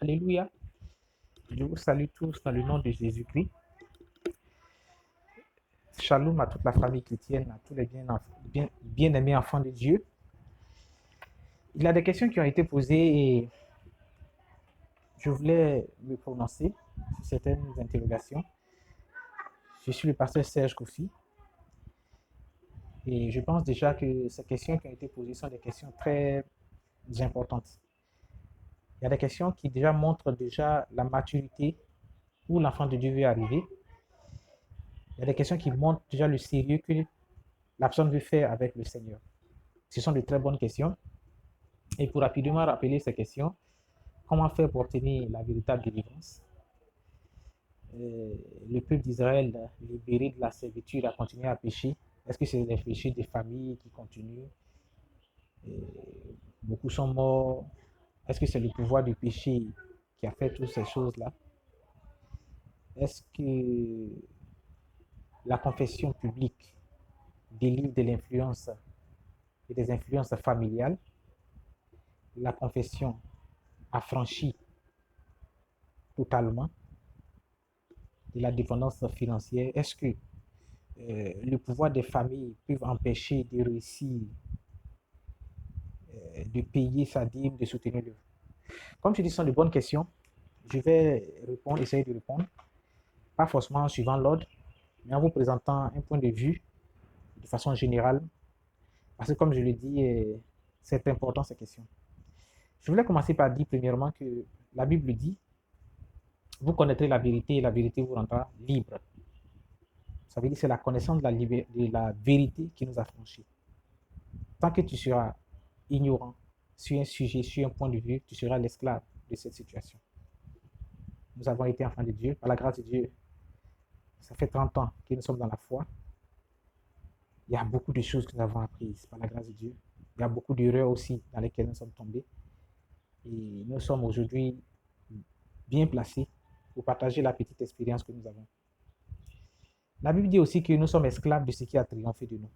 Alléluia. Je vous salue tous dans le nom de Jésus-Christ. Shalom à toute la famille chrétienne, à tous les bien-aimés enfants de Dieu. Il y a des questions qui ont été posées et je voulais me prononcer sur certaines interrogations. Je suis le pasteur Serge Kofi et je pense déjà que ces questions qui ont été posées sont des questions très importantes. Il y a des questions qui déjà montrent déjà la maturité où l'enfant de Dieu veut arriver. Il y a des questions qui montrent déjà le sérieux que la personne veut faire avec le Seigneur. Ce sont de très bonnes questions. Et pour rapidement rappeler ces questions, comment faire pour obtenir la véritable délivrance? Le peuple d'Israël libéré de la servitude a continué à pécher. Est-ce que c'est les péchés des familles qui continuent? Beaucoup sont morts. Est-ce que c'est le pouvoir du péché qui a fait toutes ces choses-là? Est-ce que la confession publique délivre de l'influence et des influences familiales? La confession affranchit totalement de la dépendance financière? Est-ce que le pouvoir des familles peut empêcher de réussir, de payer sa dîme, de soutenir l'œuvre? Comme je dis, ce sont de bonnes questions. Je vais répondre, essayer de répondre, pas forcément en suivant l'ordre, mais en vous présentant un point de vue de façon générale, parce que comme je le dis, c'est important ces questions. Je voulais commencer par dire premièrement que la Bible dit, vous connaîtrez la vérité et la vérité vous rendra libre. Ça veut dire que c'est la connaissance de la vérité qui nous a franchis. Tant que tu seras ignorant sur un sujet, sur un point de vue, tu seras l'esclave de cette situation. Nous avons été enfants de Dieu, par la grâce de Dieu. Ça fait 30 ans que nous sommes dans la foi. Il y a beaucoup de choses que nous avons apprises par la grâce de Dieu. Il y a beaucoup d'erreurs aussi dans lesquelles nous sommes tombés. Et nous sommes aujourd'hui bien placés pour partager la petite expérience que nous avons. La Bible dit aussi que nous sommes esclaves de ce qui a triomphé de nous.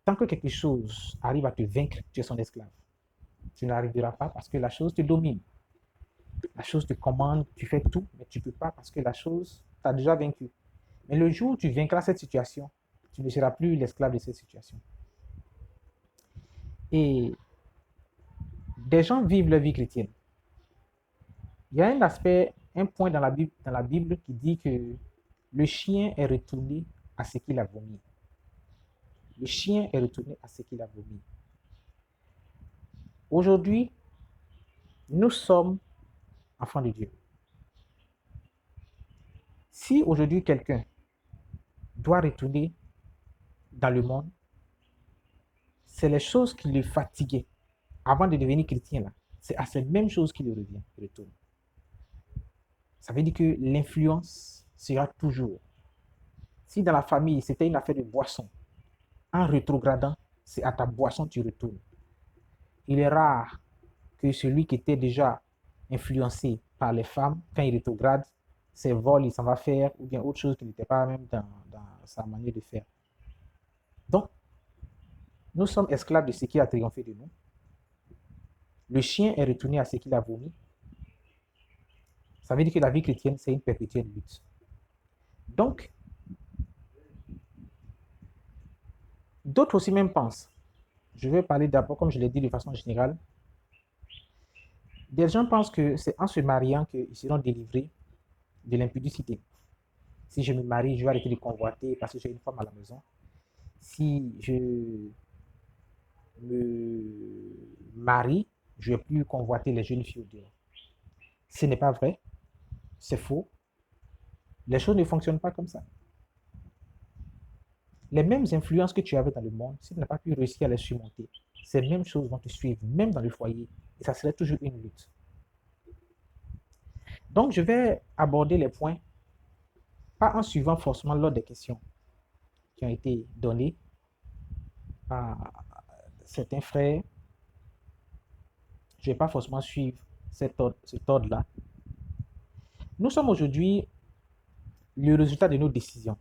Tant que quelque chose arrive à te vaincre, tu es son esclave. Tu n'arriveras pas parce que la chose te domine. La chose te commande, tu fais tout, mais tu ne peux pas parce que la chose t'a déjà vaincu. Mais le jour où tu vaincras cette situation, tu ne seras plus l'esclave de cette situation. Et des gens vivent leur vie chrétienne. Il y a un aspect, un point dans la Bible qui dit que le chien est retourné à ce qu'il a vomi. Le chien est retourné à ce qu'il a vomi. Aujourd'hui, nous sommes enfants de Dieu. Si aujourd'hui quelqu'un doit retourner dans le monde, c'est les choses qui le fatiguaient avant de devenir chrétien là. C'est à ces mêmes choses qu'il retourne. Ça veut dire que l'influence sera toujours. Si dans la famille c'était une affaire de boisson, en rétrogradant, c'est à ta boisson que tu retournes. Il est rare que celui qui était déjà influencé par les femmes, quand il rétrograde, ses vols, il s'en va faire, ou bien autre chose qui n'était pas même dans sa manière de faire. Donc, nous sommes esclaves de ce qui a triomphé de nous. Le chien est retourné à ce qu'il a vomi. Ça veut dire que la vie chrétienne, c'est une perpétuelle lutte. Donc, d'autres aussi même pensent. Je vais parler d'abord, comme je l'ai dit de façon générale. Des gens pensent que c'est en se mariant qu'ils seront délivrés de l'impudicité. Si je me marie, je vais arrêter de convoiter parce que j'ai une femme à la maison. Si je me marie, je ne vais plus convoiter les jeunes filles au dehors. Ce n'est pas vrai. C'est faux. Les choses ne fonctionnent pas comme ça. Les mêmes influences que tu avais dans le monde, si tu n'as pas pu réussir à les surmonter, ces mêmes choses vont te suivre, même dans le foyer. Et ça serait toujours une lutte. Donc, je vais aborder les points, pas en suivant forcément l'ordre des questions qui ont été données à certains frères. Je ne vais pas forcément suivre cet ordre-là. Nous sommes aujourd'hui le résultat de nos décisions.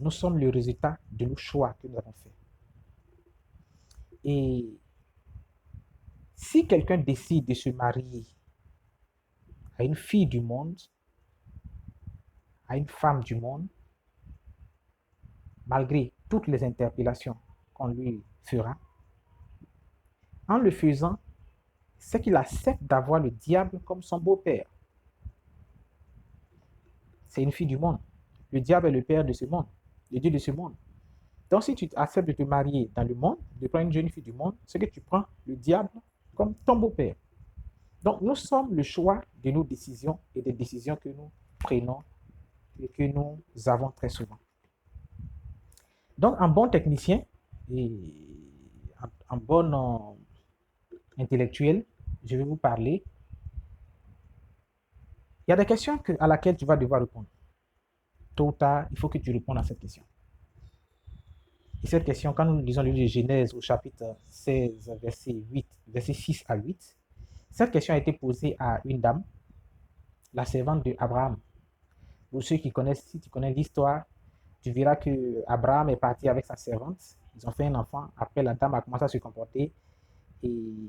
Nous sommes le résultat de nos choix que nous avons faits. Et si quelqu'un décide de se marier à une fille du monde, à une femme du monde, malgré toutes les interpellations qu'on lui fera, en le faisant, c'est qu'il accepte d'avoir le diable comme son beau-père. C'est une fille du monde. Le diable est le père de ce monde, le Dieu de ce monde. Donc, si tu acceptes de te marier dans le monde, de prendre une jeune fille du monde, c'est que tu prends le diable comme ton beau-père. Donc, nous sommes le choix de nos décisions et des décisions que nous prenons et que nous avons très souvent. Donc, en bon technicien et en bon intellectuel, je vais vous parler. Il y a des questions à laquelle tu vas devoir répondre. Tôt ou tard, il faut que tu répondes à cette question. Et cette question, quand nous lisons le livre de Genèse au chapitre 16, verset 6 à 8, cette question a été posée à une dame, la servante d'Abraham. Pour ceux qui connaissent, si tu connais l'histoire, tu verras que Abraham est parti avec sa servante. Ils ont fait un enfant. Après, la dame a commencé à se comporter et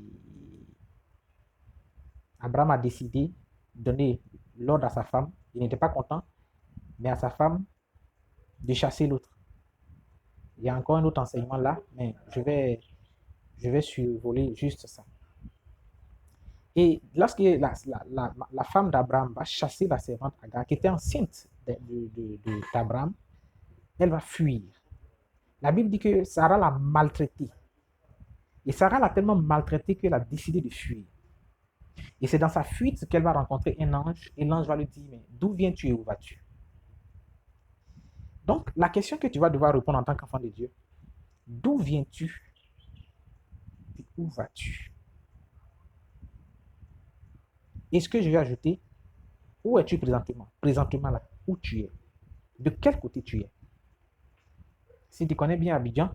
Abraham a décidé de donner l'ordre à sa femme. Il n'était pas content, mais à sa femme de chasser l'autre. Il y a encore un autre enseignement là, mais je vais survoler juste ça. Et lorsque la femme d'Abraham va chasser la servante Agar, qui était enceinte d'Abraham, elle va fuir. La Bible dit que Sarah l'a maltraitée. Et Sarah l'a tellement maltraitée qu'elle a décidé de fuir. Et c'est dans sa fuite qu'elle va rencontrer un ange, et l'ange va lui dire, mais d'où viens-tu et où vas-tu? Donc, la question que tu vas devoir répondre en tant qu'enfant de Dieu, d'où viens-tu et où vas-tu? Et ce que je vais ajouter, où es-tu présentement? Présentement là, où tu es? De quel côté tu es? Si tu connais bien Abidjan,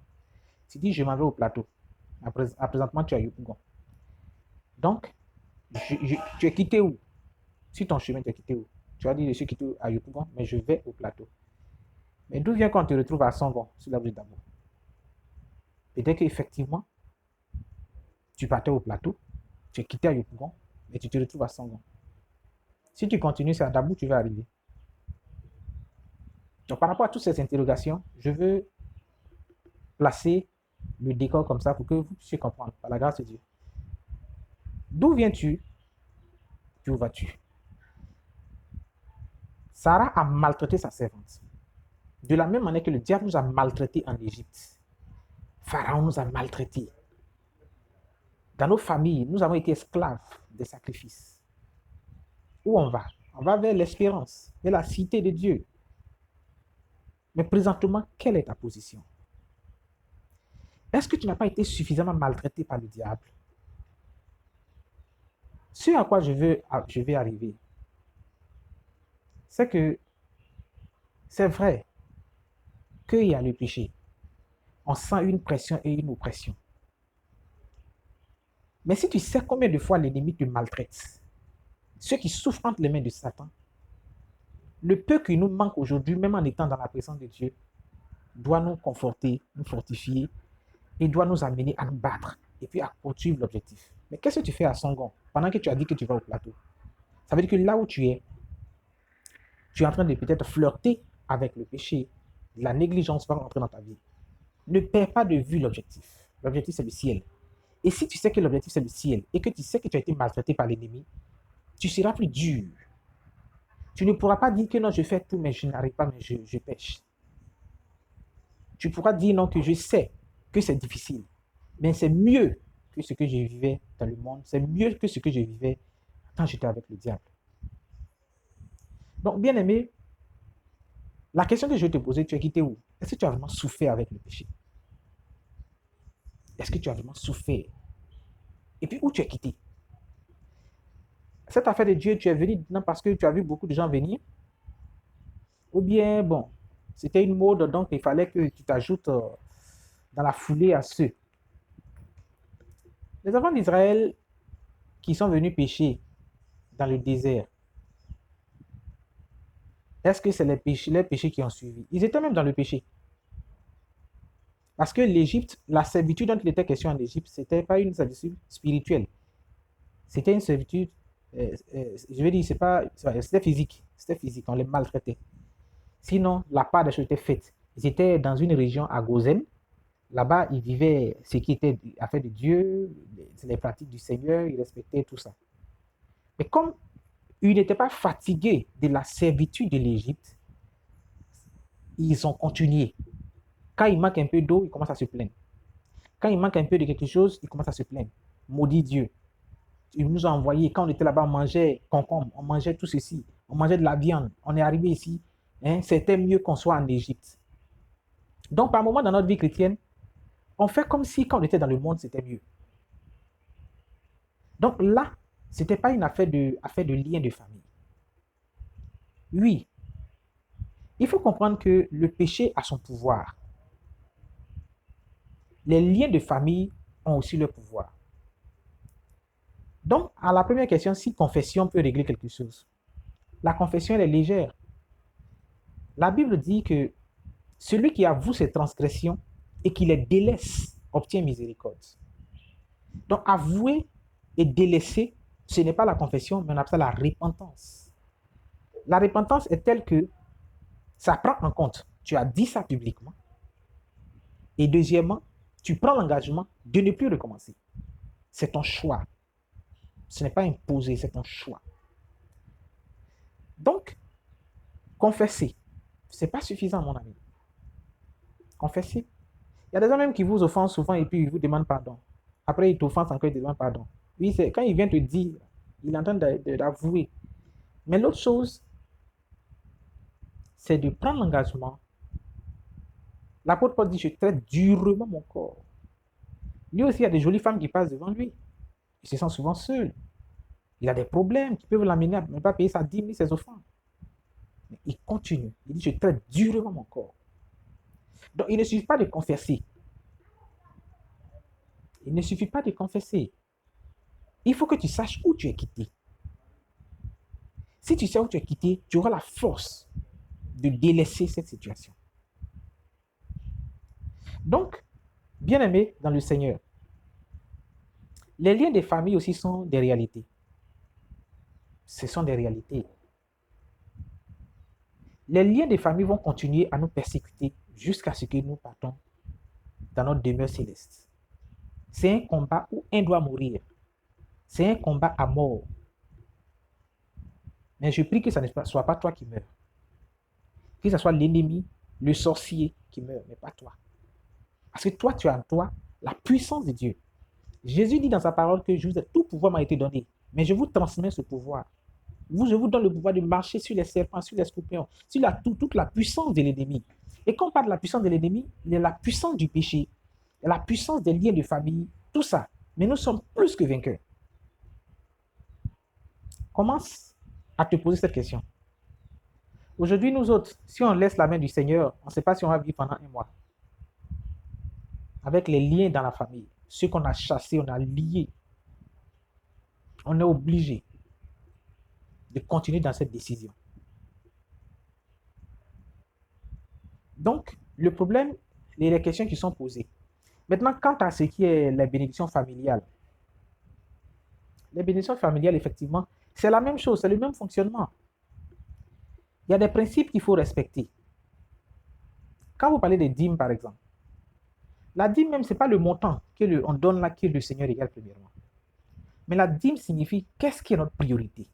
tu dis je m'en vais au plateau. À présentement, tu es à Yopougon. Donc, tu es quitté où? Si ton chemin, tu es quitté où? Tu as dit je suis quitté à Yopougon, mais je vais au plateau. Mais d'où vient qu'on te retrouve à Songon, sur la rue d'Amour? Peut-être qu'effectivement, tu partais au plateau, tu es quitté à Yopougon, mais tu te retrouves à Songon. Si tu continues, c'est à Dabou tu vas arriver. Donc, par rapport à toutes ces interrogations, je veux placer le décor comme ça pour que vous puissiez comprendre, par la grâce de Dieu. D'où viens-tu? Où vas-tu? Sarah a maltraité sa servante. De la même manière que le diable nous a maltraités en Égypte. Pharaon nous a maltraités. Dans nos familles, nous avons été esclaves des sacrifices. Où on va? On va vers l'espérance, vers la cité de Dieu. Mais présentement, quelle est ta position? Est-ce que tu n'as pas été suffisamment maltraité par le diable? Ce à quoi je vais arriver, c'est que c'est vrai qu'il y a le péché. On sent une pression et une oppression. Mais si tu sais combien de fois l'ennemi te maltraite, ceux qui souffrent entre les mains de Satan, le peu qui nous manque aujourd'hui, même en étant dans la présence de Dieu, doit nous conforter, nous fortifier et doit nous amener à nous battre et puis à poursuivre l'objectif. Mais qu'est-ce que tu fais à Songon pendant que tu as dit que tu vas au plateau? Ça veut dire que là où tu es en train de peut-être flirter avec le péché. La négligence va rentrer dans ta vie. Ne perds pas de vue l'objectif. L'objectif, c'est le ciel. Et si tu sais que l'objectif, c'est le ciel et que tu sais que tu as été maltraité par l'ennemi, tu seras plus dur. Tu ne pourras pas dire que non, je fais tout, mais je n'arrive pas, mais je pêche. Tu pourras dire non, que je sais que c'est difficile, mais c'est mieux que ce que je vivais dans le monde. C'est mieux que ce que je vivais quand j'étais avec le diable. Donc, bien aimé, la question que je vais te poser, tu es quitté où? Est-ce que tu as vraiment souffert avec le péché? Est-ce que tu as vraiment souffert? Et puis, où tu es quitté? Cette affaire de Dieu, tu es venu non parce que tu as vu beaucoup de gens venir? Ou bien, bon, c'était une mode, donc il fallait que tu t'ajoutes dans la foulée à ceux. Les enfants d'Israël qui sont venus pécher dans le désert, est-ce que c'est les péchés qui ont suivi? Ils étaient même dans le péché. Parce que l'Égypte, la servitude dont il était question en Égypte, ce n'était pas une servitude spirituelle. C'était une servitude, je vais dire, c'était physique. C'était physique, on les maltraitait. Sinon, la part des choses était faite. Ils étaient dans une région à Gozen. Là-bas, ils vivaient ce qui était affaire de Dieu, les pratiques du Seigneur, ils respectaient tout ça. Mais comme ils n'étaient pas fatigués de la servitude de l'Égypte, ils ont continué. Quand il manque un peu d'eau, ils commencent à se plaindre. Quand il manque un peu de quelque chose, ils commencent à se plaindre. Maudit Dieu. Ils nous ont envoyé, quand on était là-bas, on mangeait concombre, on mangeait tout ceci, on mangeait de la viande. On est arrivé ici, hein, c'était mieux qu'on soit en Égypte. Donc, par moment dans notre vie chrétienne, on fait comme si quand on était dans le monde, c'était mieux. Donc là, ce n'était pas une affaire de lien de famille. Oui, il faut comprendre que le péché a son pouvoir. Les liens de famille ont aussi leur pouvoir. Donc, à la première question, si confession peut régler quelque chose, la confession, elle est légère. La Bible dit que celui qui avoue ses transgressions et qui les délaisse obtient miséricorde. Donc, avouer et délaisser, ce n'est pas la confession, mais on appelle ça la repentance. La repentance est telle que ça prend en compte, tu as dit ça publiquement, et deuxièmement, tu prends l'engagement de ne plus recommencer. C'est ton choix. Ce n'est pas imposé, c'est ton choix. Donc, confesser, ce n'est pas suffisant, mon ami. Confesser. Il y a des gens même qui vous offensent souvent et puis ils vous demandent pardon. Après, ils t'offensent encore et te demandent pardon. Oui, c'est quand il vient te dire, il est en train d'avouer. Mais l'autre chose, c'est de prendre l'engagement. L'apôtre Paul dit, je traite durement mon corps. Lui aussi, il y a des jolies femmes qui passent devant lui. Il se sent souvent seul. Il a des problèmes qui peuvent l'amener à ne pas payer sa dîme ni ses offrandes. Mais il continue. Il dit, je traite durement mon corps. Donc, il ne suffit pas de confesser. Il ne suffit pas de confesser. Il faut que tu saches où tu es quitté. Si tu sais où tu es quitté, tu auras la force de délaisser cette situation. Donc, bien-aimés dans le Seigneur, les liens des familles aussi sont des réalités. Ce sont des réalités. Les liens des familles vont continuer à nous persécuter jusqu'à ce que nous partons dans notre demeure céleste. C'est un combat où un doit mourir. C'est un combat à mort. Mais je prie que ça ne soit pas toi qui meurs. Que ce soit l'ennemi, le sorcier qui meurt, mais pas toi. Parce que toi, tu as en toi la puissance de Dieu. Jésus dit dans sa parole que tout pouvoir m'a été donné, mais je vous transmets ce pouvoir. Je vous donne le pouvoir de marcher sur les serpents, sur les scorpions, sur toute la puissance de l'ennemi. Et quand on parle de la puissance de l'ennemi, il y a la puissance du péché, il y a la puissance des liens de famille, tout ça. Mais nous sommes plus que vainqueurs. Commence à te poser cette question. Aujourd'hui, nous autres, si on laisse la main du Seigneur, on ne sait pas si on va vivre pendant un mois. Avec les liens dans la famille, ceux qu'on a chassés, on a liés, on est obligé de continuer dans cette décision. Donc, le problème, les questions qui sont posées. Maintenant, quant à ce qui est la bénédiction familiale, les bénédictions familiales, effectivement, c'est la même chose, c'est le même fonctionnement. Il y a des principes qu'il faut respecter. Quand vous parlez des dîmes, par exemple, la dîme même, ce n'est pas le montant qu'on donne là que le Seigneur égale premièrement. Mais la dîme signifie qu'est-ce qui est notre priorité.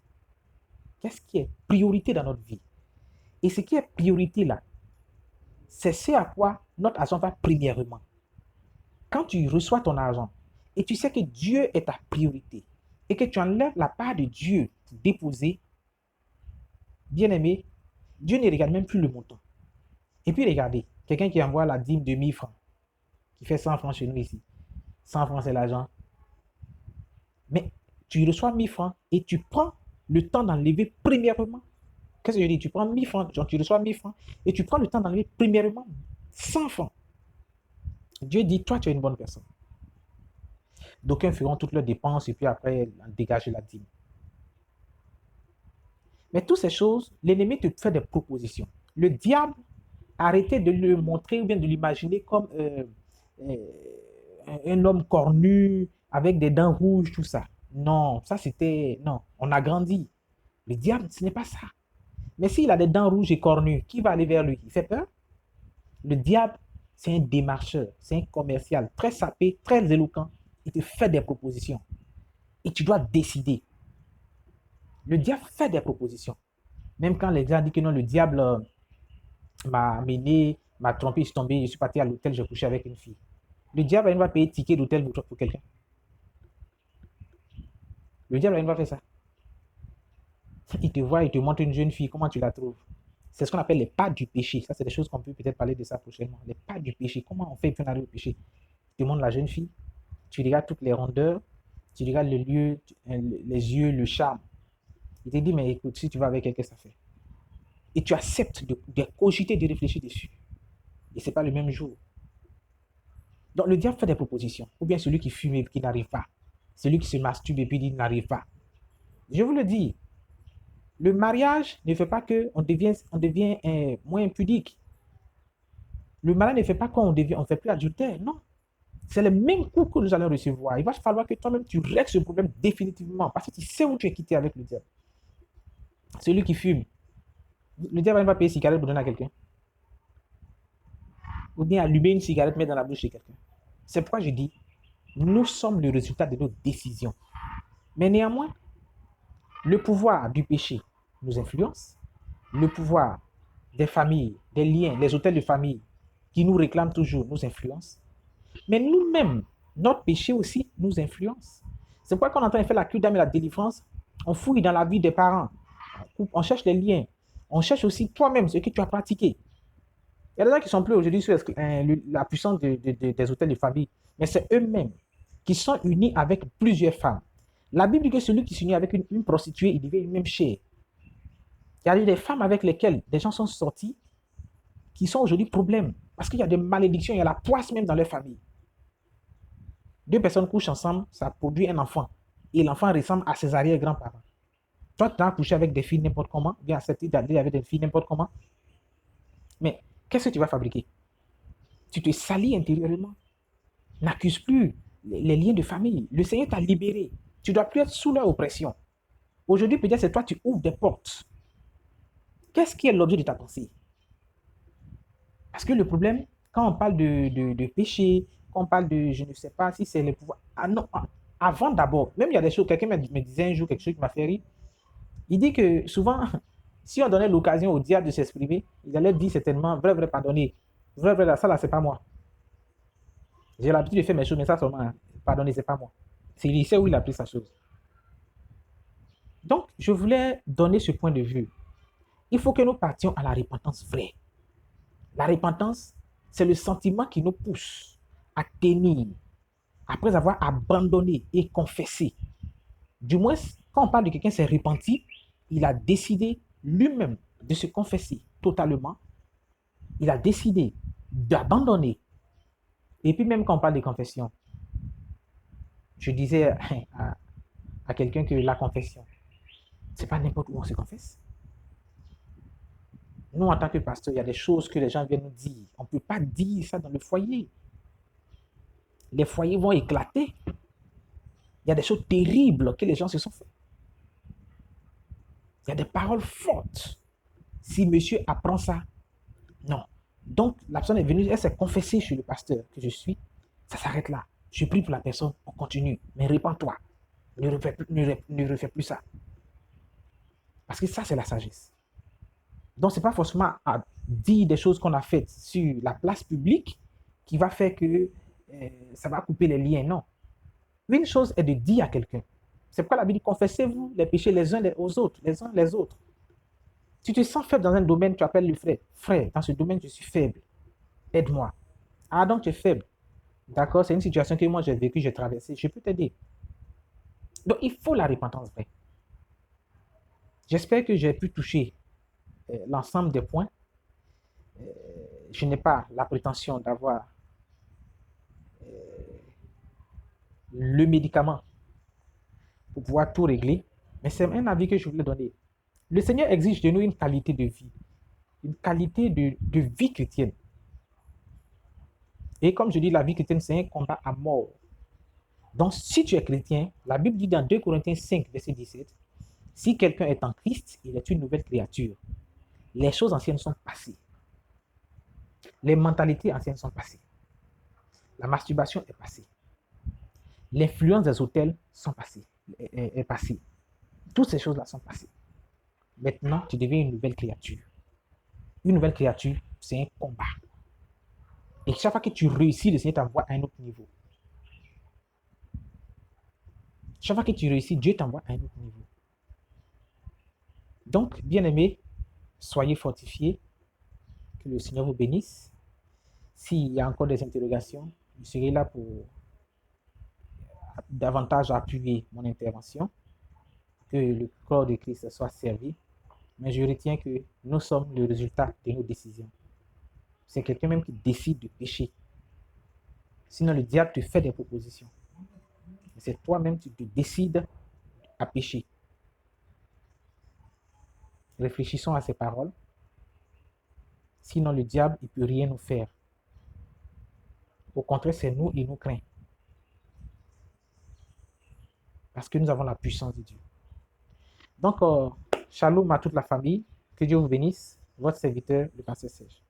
Qu'est-ce qui est priorité dans notre vie. Et ce qui est priorité là, c'est ce à quoi notre argent va premièrement. Quand tu reçois ton argent et tu sais que Dieu est ta priorité et que tu enlèves la part de Dieu pour déposer, bien aimé, Dieu ne regarde même plus le montant. Et puis regardez, quelqu'un qui envoie la dîme de 1000 francs, qui fait 100 francs chez nous ici. 100 francs, c'est l'argent. Mais tu reçois 1000 francs et tu prends le temps d'enlever premièrement. Qu'est-ce que je dis? Tu prends 1000 francs, tu reçois 1000 francs et tu prends le temps d'enlever premièrement 100 francs. Dieu dit, toi, tu es une bonne personne. D'aucuns feront toutes leurs dépenses et puis après dégager la dîme. Mais toutes ces choses, l'ennemi te fait des propositions. Le diable, arrêtez de le montrer ou bien de l'imaginer comme un homme cornu avec des dents rouges, tout ça. Non, ça c'était... Non, on a grandi. Le diable, ce n'est pas ça. Mais s'il a des dents rouges et cornues, qui va aller vers lui? Il fait peur? Le diable, c'est un démarcheur, c'est un commercial très sapé, très éloquent. Il te fait des propositions. Et tu dois décider. Le diable fait des propositions. Même quand les gens disent que non, le diable m'a amené, m'a trompé, je suis tombé, je suis parti à l'hôtel, j'ai couché avec une fille. Le diable, il va payer ticket d'hôtel pour quelqu'un. Le diable, il va faire ça. Il te voit, il te montre une jeune fille, comment tu la trouves? C'est ce qu'on appelle les pas du péché. Ça, c'est des choses qu'on peut peut-être parler de ça prochainement. Les pas du péché. Comment on fait pour arriver au péché? Tu te montres la jeune fille, tu regardes toutes les rondeurs, tu regardes le lieu, les yeux, le charme. Il te dit, mais écoute, si tu vas avec elle, qu'est-ce que ça fait? Et tu acceptes de cogiter, de réfléchir dessus. Et ce n'est pas le même jour. Donc le diable fait des propositions. Ou bien celui qui fume et qui n'arrive pas. Celui qui se masturbe et puis dit n'arrive pas. Je vous le dis, le mariage ne fait pas qu'on devient moins impudique. Le mariage ne fait pas qu'on ne fait plus adultère. Non. C'est le même coup que nous allons recevoir. Il va falloir que toi-même tu règles ce problème définitivement. Parce que tu sais où tu es quitté avec le diable. Celui qui fume. Le diable va payer une cigarette pour donner à quelqu'un. Ou bien allumer une cigarette, mettre dans la bouche de quelqu'un. C'est pourquoi je dis, nous sommes le résultat de nos décisions. Mais néanmoins, le pouvoir du péché nous influence. Le pouvoir des familles, des liens, les hôtels de famille qui nous réclament toujours nous influencent. Mais nous-mêmes, notre péché aussi nous influence. C'est pourquoi quand on entend faire la cure d'âme et la délivrance, on fouille dans la vie des parents, on cherche les liens, on cherche aussi toi-même ce que tu as pratiqué. Il y a des gens qui sont plus aujourd'hui sur la puissance des hôtels de famille, mais c'est eux-mêmes qui sont unis avec plusieurs femmes. La Bible dit que celui qui s'unit avec une prostituée, il devient une même chair. Il y a des femmes avec lesquelles des gens sont sortis qui sont aujourd'hui problèmes. Parce qu'il y a des malédictions, il y a la poisse même dans leur famille. Deux personnes couchent ensemble, ça produit un enfant. Et l'enfant ressemble à ses arrière-grands-parents. Toi, tu as couché avec des filles n'importe comment, bien accepté d'aller avec des filles n'importe comment. Mais qu'est-ce que tu vas fabriquer? Tu te salis intérieurement. N'accuse plus les liens de famille. Le Seigneur t'a libéré. Tu ne dois plus être sous leur oppression. Aujourd'hui, peut-être c'est toi, tu ouvres des portes. Qu'est-ce qui est l'objet de ta pensée? Parce que le problème, quand on parle de péché, quand on parle de, je ne sais pas si c'est le pouvoir. Ah non, avant d'abord, même il y a des choses, quelqu'un me disait un jour quelque chose qui m'a fait rire. Il dit que souvent, si on donnait l'occasion au diable de s'exprimer, il allait dire certainement, vrai, vrai, pardonnez. Vrai, vrai, ça là, c'est pas moi. J'ai l'habitude de faire mes choses, mais ça seulement, hein, pardonnez, c'est pas moi. C'est il sait où il a pris sa chose. Donc, je voulais donner ce point de vue. Il faut que nous partions à la repentance vraie. La repentance, c'est le sentiment qui nous pousse à tenir après avoir abandonné et confessé. Du moins, quand on parle de quelqu'un qui s'est repenti, il a décidé lui-même de se confesser totalement. Il a décidé d'abandonner. Et puis même quand on parle de confession, je disais à quelqu'un que la confession, c'est pas n'importe où on se confesse. Nous, en tant que pasteur, il y a des choses que les gens viennent nous dire. On ne peut pas dire ça dans le foyer. Les foyers vont éclater. Il y a des choses terribles que les gens se sont fait. Il y a des paroles fortes. Si monsieur apprend ça, non. Donc, la personne est venue, elle s'est confessée chez le pasteur que je suis. Ça s'arrête là. Je prie pour la personne, on continue. Mais répands-toi. Ne refais plus ça. Parce que ça, c'est la sagesse. Donc, ce n'est pas forcément à dire des choses qu'on a faites sur la place publique qui va faire que ça va couper les liens. Non. Une chose est de dire à quelqu'un. C'est pourquoi la Bible dit confessez-vous les péchés les uns aux autres, les uns les autres. Si tu te sens faible dans un domaine, tu appelles le frère. Frère, dans ce domaine, je suis faible. Aide-moi. Ah, donc tu es faible. D'accord, c'est une situation que moi j'ai vécue, j'ai traversée. Je peux t'aider. Donc, il faut la repentance vraie. J'espère que j'ai pu toucher l'ensemble des points. Je n'ai pas la prétention d'avoir le médicament pour pouvoir tout régler, mais c'est un avis que je voulais donner. Le Seigneur exige de nous une qualité de vie, une qualité de vie chrétienne. Et comme je dis, la vie chrétienne, c'est un combat à mort. Donc, si tu es chrétien, la Bible dit dans 2 Corinthiens 5, verset 17, si quelqu'un est en Christ, il est une nouvelle créature. Les choses anciennes sont passées. Les mentalités anciennes sont passées. La masturbation est passée. L'influence des hôtels est passée. Toutes ces choses-là sont passées. Maintenant, tu deviens une nouvelle créature. Une nouvelle créature, c'est un combat. Et chaque fois que tu réussis, le Seigneur t'envoie à un autre niveau. Chaque fois que tu réussis, Dieu t'envoie à un autre niveau. Donc, bien-aimés, soyez fortifiés. Que le Seigneur vous bénisse. S'il y a encore des interrogations, je serai là pour davantage appuyer mon intervention. Que le corps de Christ soit servi. Mais je retiens que nous sommes le résultat de nos décisions. C'est quelqu'un même qui décide de pécher. Sinon, le diable te fait des propositions. C'est toi-même qui te décides à pécher. Réfléchissons à ces paroles. Sinon, le diable, il ne peut rien nous faire. Au contraire, c'est nous, il nous craint. Parce que nous avons la puissance de Dieu. Donc, shalom à toute la famille. Que Dieu vous bénisse. Votre serviteur, le pasteur Serge.